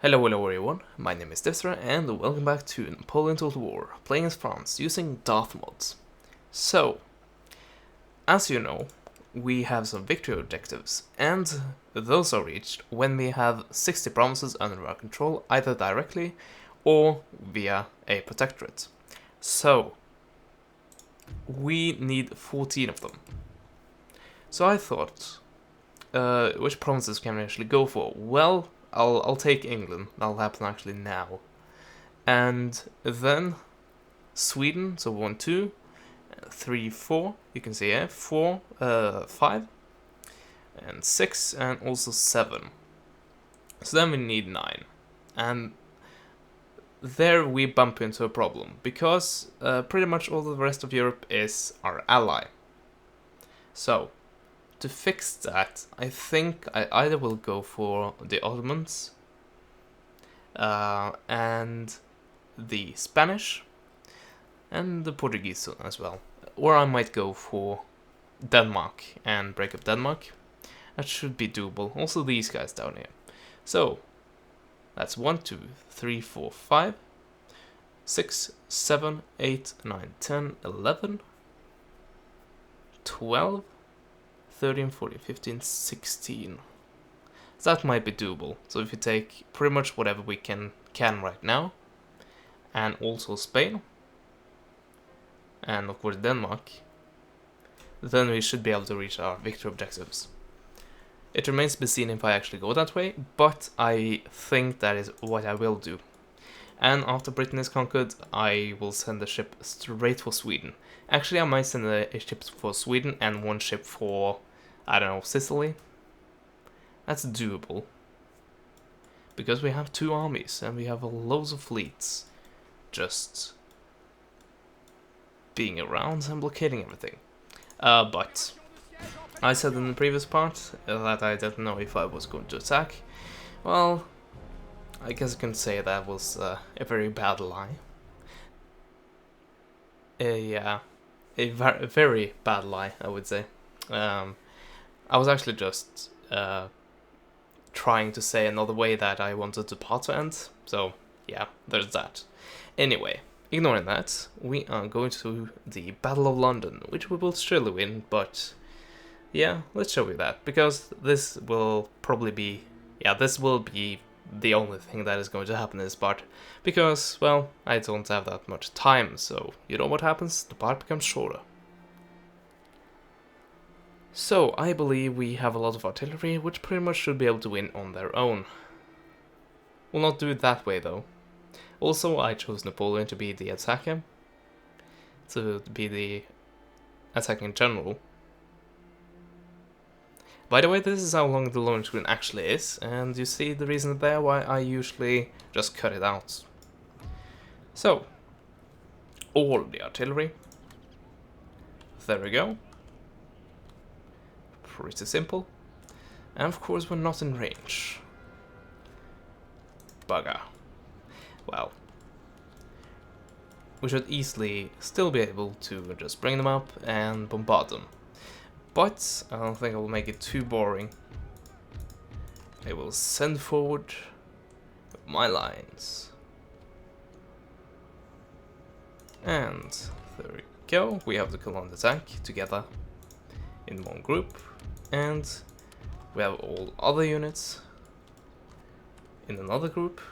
Hello everyone, my name is Devstra and welcome back to Napoleon Total War, playing as France using Darthmod. So, as you know, we have some victory objectives, and those are reached when we have 60 provinces under our control, either directly or via a protectorate. So, we need 14 of them. So I thought, which provinces can we actually go for? Well, I'll take England. That'll happen actually now. And then Sweden, so 1, 2, 3, 4. You can see here 4, 5, and 6, and also 7. So then we need 9. And there we bump into a problem, because pretty much all the rest of Europe is our ally. So, to fix that, I think I either will go for the Ottomans and the Spanish and the Portuguese as well. Or I might go for Denmark and break up Denmark. That should be doable. Also these guys down here. So, that's 1, 2, 3, 4, 5, 6, 7, 8, 9, 10, 11, 12, 13, 14, 15, 16. So that might be doable. So if you take pretty much whatever we can right now, and also Spain, and of course Denmark, then we should be able to reach our victory objectives. It remains to be seen if I actually go that way, but I think that is what I will do. And after Britain is conquered, I will send a ship straight for Sweden. Actually, I might send a ship for Sweden and one ship for, I don't know, Sicily. That's doable. Because we have 2 armies and we have loads of fleets just being around and blockading everything. But I said in the previous part that I didn't know if I was going to attack. Well, I guess I can say that was a very bad lie. Yeah, a very bad lie, I would say. I was actually just trying to say another way that I wanted the part to end, so yeah, there's that. Anyway, ignoring that, we are going to the Battle of London, which we will surely win, but yeah, let's show you that, because this will probably be, this will be the only thing that is going to happen in this part, because, well, I don't have that much time, so you know what happens, the part becomes shorter. So, I believe we have a lot of artillery, which pretty much should be able to win on their own. We'll not do it that way, though. Also, I chose Napoleon to be the attacker, to be the attacking general. By the way, this is how long the loading screen actually is, and you see the reason there why I usually just cut it out. So, all the artillery. There we go. Pretty simple. And of course we're not in range. Bugger. Well, we should easily still be able to just bring them up and bombard them. But I don't think I will make it too boring. I will send forward my lines. And there we go. We have the colonne attack together in one group. And we have all other units in another group.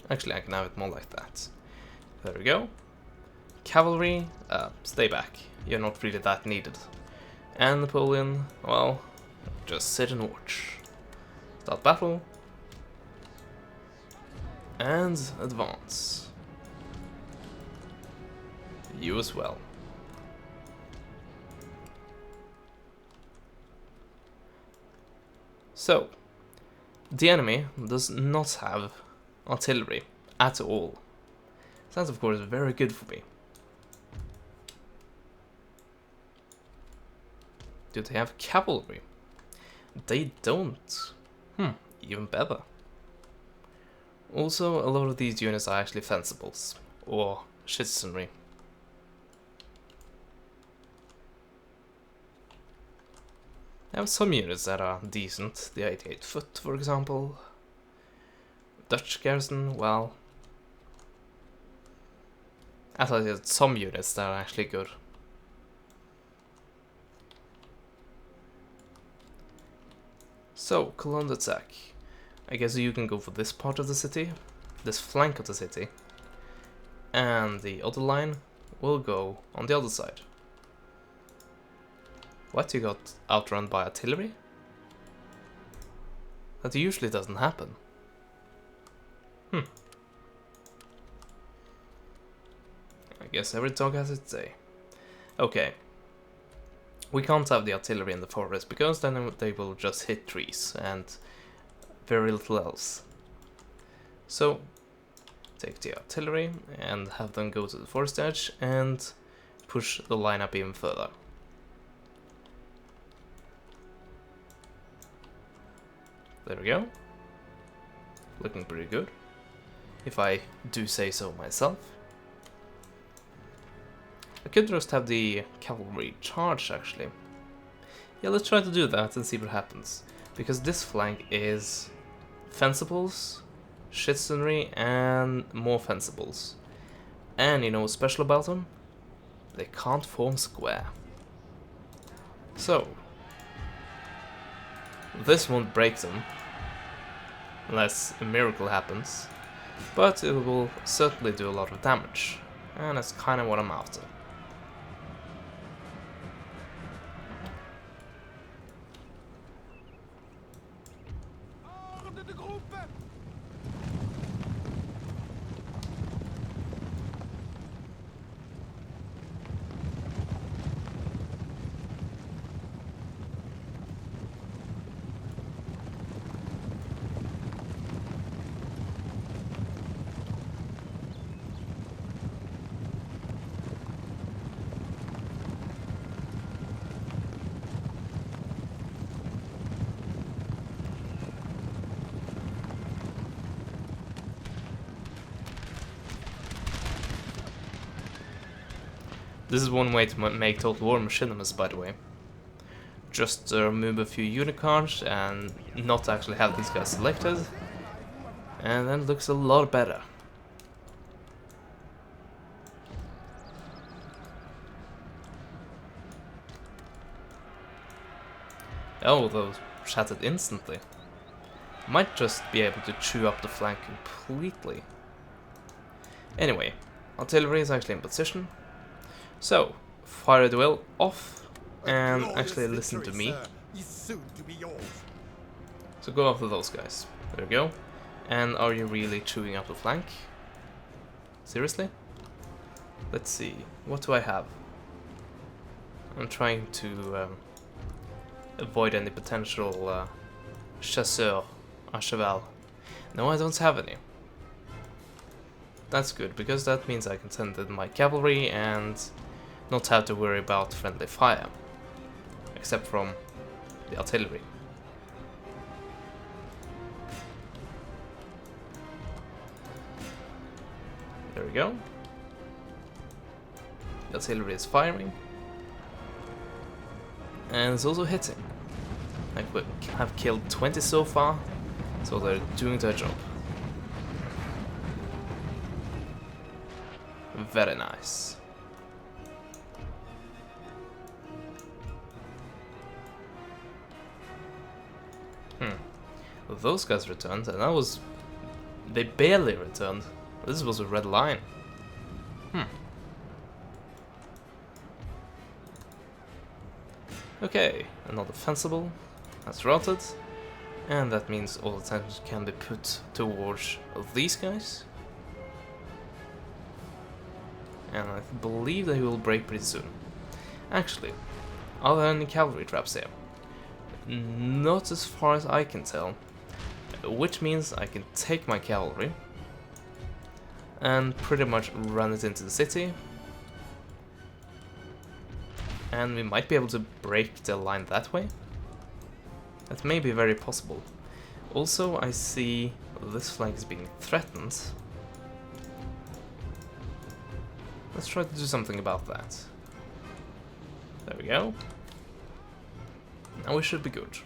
Actually, I can have it more like that. There we go. Cavalry, stay back. You're not really that needed. And Napoleon, well, just sit and watch. Start battle. And advance. You as well. So, the enemy does not have artillery at all. That's of course very good for me. Do they have cavalry? They don't. Even better. Also, a lot of these units are actually fencibles, or citizenry. I have some units that are decent, the 88 foot for example, Dutch garrison, well, as I said, some units that are actually good. So, Cologne attack. I guess you can go for this part of the city, this flank of the city, and the other line will go on the other side. What, you got outrun by artillery? That usually doesn't happen. I guess every dog has its day. Okay. We can't have the artillery in the forest, because then they will just hit trees and very little else. So, take the artillery and have them go to the forest edge and push the line up even further. There we go. Looking pretty good, if I do say so myself. I could just have the cavalry charge, actually. Yeah, let's try to do that and see what happens. Because this flank is fencibles, citizenry, and more fencibles. And you know what's special about them? They can't form square. So, this won't break them, unless a miracle happens. But it will certainly do a lot of damage. And that's kind of what I'm after. This is one way to make Total War machinimous, by the way. Just remove a few unit cards and not actually have these guys selected. And then it looks a lot better. Oh, those shattered instantly. Might just be able to chew up the flank completely. Anyway, artillery is actually in position. So, fire the well off and actually listen to me. So go after those guys. There we go. And are you really chewing up the flank? Seriously? Let's see. What do I have? I'm trying to avoid any potential chasseurs à cheval. No, I don't have any. That's good, because that means I can send in my cavalry and not have to worry about friendly fire, except from the artillery. There we go. The artillery is firing, and it's also hitting. Like, we have killed 20 so far, so they're doing their job. Very nice. Those guys returned, and that was... they barely returned. This was a red line. Okay, another fencible. That's routed. And that means all attention can be put towards these guys. And I believe they will break pretty soon. Actually, are there any cavalry traps here? Not as far as I can tell. Which means I can take my cavalry and pretty much run it into the city. And we might be able to break the line that way. That may be very possible. Also, I see this flank is being threatened. Let's try to do something about that. There we go. Now we should be good.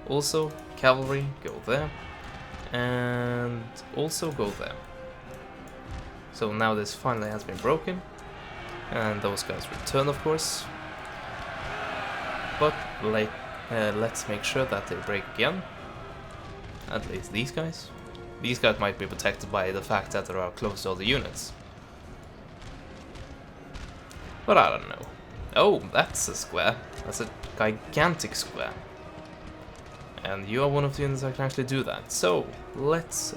Also, cavalry, go there. and also go there. So now this finally has been broken, and those guys return, of course. But let's make sure that they break again. At least these guys. These guys might be protected by the fact that they are close to all the units. But I don't know. Oh, that's a square. That's a gigantic square. And you are one of the units that can actually do that. So, let's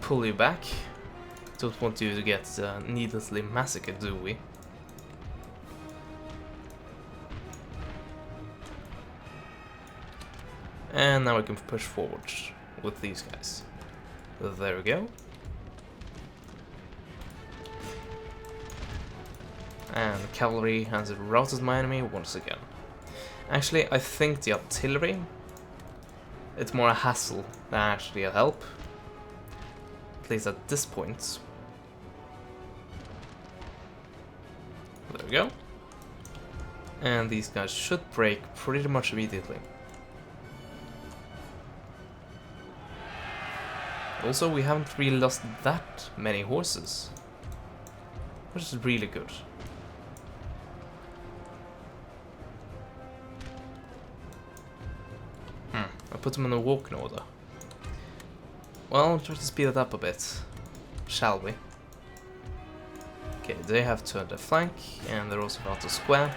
pull you back. Don't want you to get needlessly massacred, do we? And now we can push forward with these guys. There we go. And cavalry has routed my enemy once again. Actually, I think the artillery, it's more a hassle than actually a help. At least at this point. There we go. And these guys should break pretty much immediately. Also, we haven't really lost that many horses, which is really good. I put them in a walking order. Well, try to speed it up a bit, shall we? Okay, they have turned their flank, and they're also about to square.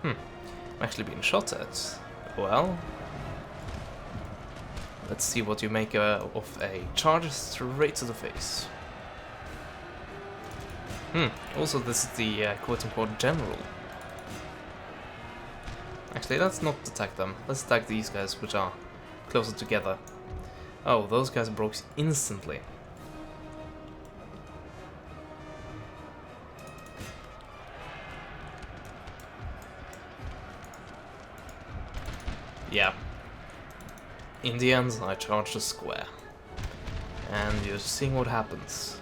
I'm actually being shot at. Well, let's see what you make of a charge straight to the face. Also, this is the quote-unquote general. Actually, let's not attack them. Let's attack these guys, which are closer together. Oh, those guys broke instantly. Yeah. In the end, I charged the square. And you're seeing what happens.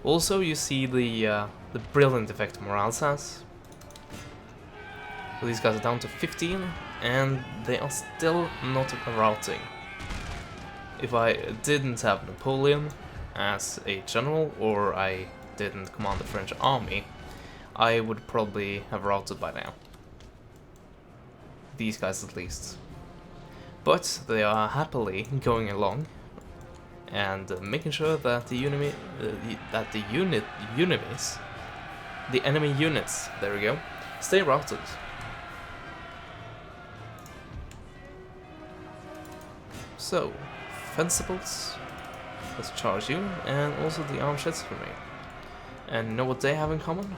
Also, you see the brilliant effect Morales has. So these guys are down to 15, and they are still not routing. If I didn't have Napoleon as a general, or I didn't command the French army, I would probably have routed by now. These guys at least. But they are happily going along and making sure that the enemy units, there we go, stay routed. So, Fencibles, let's charge you, and also the armed shitsfammy. And you know what they have in common?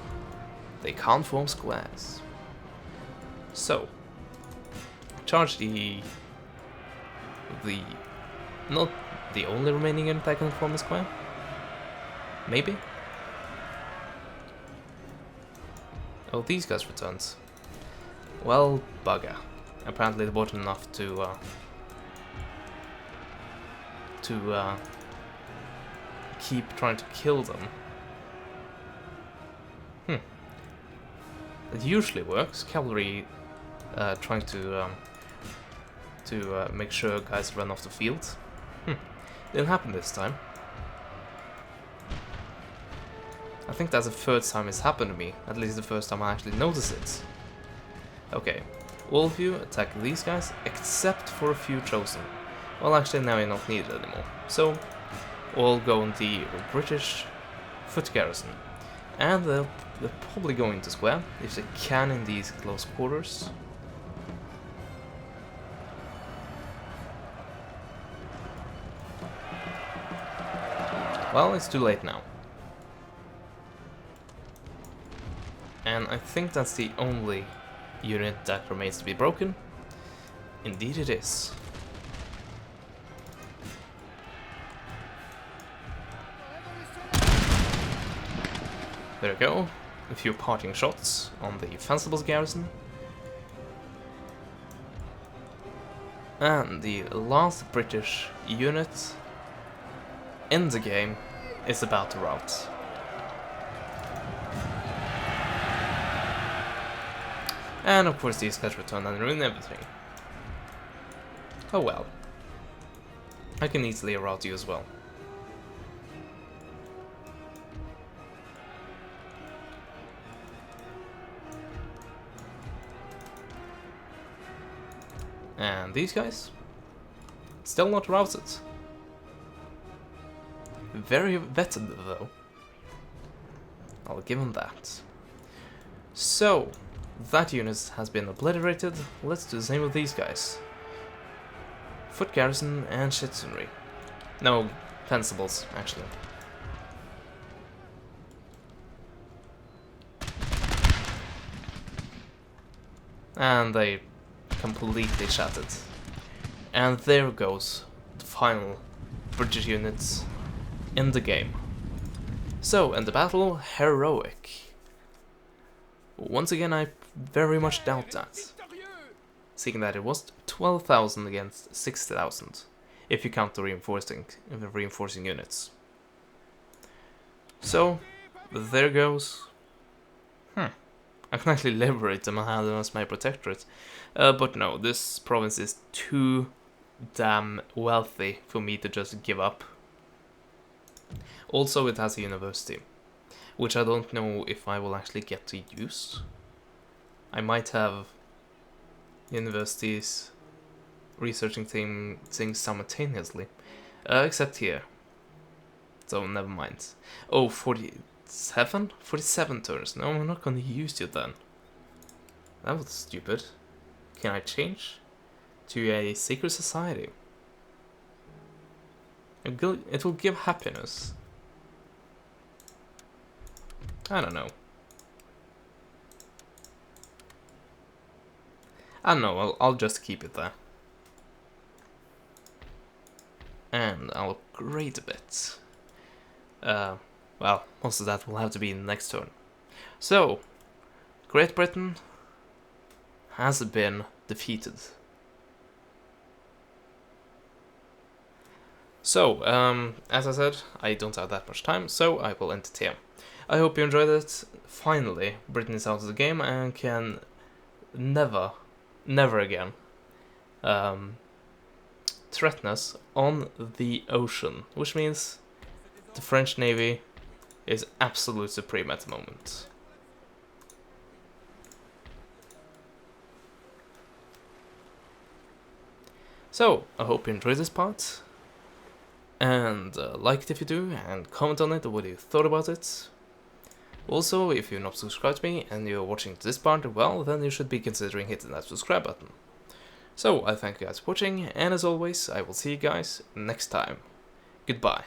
They can't form squares. So, charge the not the only remaining unit that can form a square? Maybe? Oh, these guys returned. Well, bugger. Apparently they weren't enough to keep trying to kill them. It usually works. Cavalry trying to make sure guys run off the field. Didn't happen this time. I think that's the first time it's happened to me. At least the first time I actually noticed it. Okay, all of you attack these guys, except for a few chosen. Well, actually now you're not needed anymore. So, all go in the British foot garrison. And they're probably going to square, if they can in these close quarters. Well, it's too late now. And I think that's the only unit that remains to be broken. Indeed it is. There we go. A few parting shots on the Fencibles garrison. And the last British unit in the game is about the routes. And of course these guys return and ruin everything. Oh well. I can easily route you as well. And these guys? Still not routed. Very vetted though. I'll give him that. So, that unit has been obliterated. Let's do the same with these guys. Foot garrison and citizenry. No, fencibles, actually. And they completely shattered. And there goes the final British units in the game. So, in the battle, heroic. Once again, I very much doubt that, seeing that it was 12,000 against 60,000, if you count the reinforcing units. So, there goes. I can actually liberate them and have them as my protectorate, but no, this province is too damn wealthy for me to just give up. Also, it has a university, which I don't know if I will actually get to use. I might have universities researching things simultaneously, except here. So never mind. Oh, 47? 47 turns. No, I'm not gonna use you then. That was stupid. Can I change to a secret society? It will give happiness. I don't know. I don't know, I'll just keep it there. And I'll upgrade a bit. Well, most of that will have to be in the next turn. So, Great Britain has been defeated. So, as I said, I don't have that much time, so I will end it here. I hope you enjoyed it. Finally, Britain is out of the game and can never again threaten us on the ocean, which means the French Navy is absolute supreme at the moment. So, I hope you enjoyed this part, and like it if you do, and comment on it what you thought about it. Also, if you're not subscribed to me and you're watching this part, well, then you should be considering hitting that subscribe button. So, I thank you guys for watching, and as always, I will see you guys next time. Goodbye.